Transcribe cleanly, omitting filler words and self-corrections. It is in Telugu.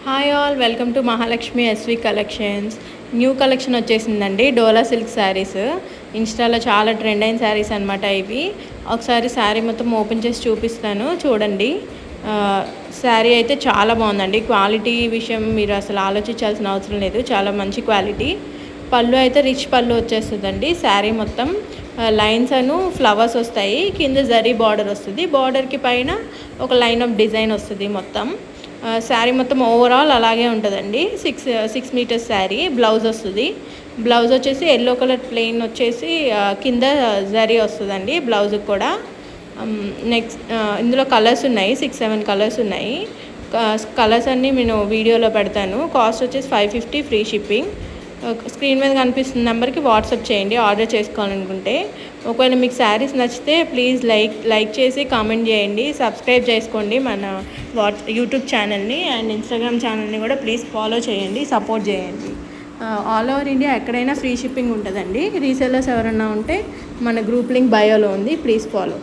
Hi all, welcome to Mahalakshmi SV collections. New collection వచ్చేసిందండి, డోలా సిల్క్ శారీస్. ఇన్స్టాలో చాలా ట్రెండ్ అయిన శారీస్ అనమాట ఇవి. ఒకసారి శారీ మొత్తం ఓపెన్ చేసి చూపిస్తాను, చూడండి. శారీ అయితే చాలా బాగుందండి. క్వాలిటీ విషయం మీరు అసలు ఆలోచించాల్సిన అవసరం లేదు, చాలా మంచి క్వాలిటీ. పళ్ళు అయితే రిచ్ పళ్ళు వచ్చేస్తుందండి. శారీ మొత్తం లైన్స్ అను ఫ్లవర్స్ వస్తాయి, కింద జరీ బార్డర్ వస్తుంది. బార్డర్కి పైన ఒక లైన్ ఆఫ్ డిజైన్ వస్తుంది. మొత్తం శారీ మొత్తం ఓవరాల్ అలాగే ఉంటుందండి. Six metres sari. బ్లౌజ్ వస్తుంది. బ్లౌజ్ వచ్చేసి ఎల్లో కలర్ ప్లెయిన్ వచ్చేసి కింద జరీ వస్తుందండి బ్లౌజ్కి కూడా. నెక్స్ట్ ఇందులో కలర్స్ ఉన్నాయి, 6-7 కలర్స్ ఉన్నాయి. కలర్స్ అన్నీ నేను వీడియోలో పెడతాను. కాస్ట్ వచ్చేసి 550, ఫ్రీ షిప్పింగ్. స్క్రీన్ మీద కనిపిస్తున్న నెంబర్కి వాట్సాప్ చేయండి ఆర్డర్ చేసుకోవాలనుకుంటే. ఒకవేళ మీకు శారీస్ నచ్చితే ప్లీజ్ లైక్ చేసి కామెంట్ చేయండి. సబ్స్క్రైబ్ చేసుకోండి మన యూట్యూబ్ ఛానల్ని అండ్ ఇన్స్టాగ్రామ్ ఛానల్ని కూడా ప్లీజ్ ఫాలో చేయండి, సపోర్ట్ చేయండి. ఆల్ ఓవర్ ఇండియా ఎక్కడైనా ఫ్రీ షిప్పింగ్ ఉంటుందండి. రీసెల్లర్స్ ఎవరైనా ఉంటే మన గ్రూప్ లింక్ బయోలో ఉంది, ప్లీజ్ ఫాలో.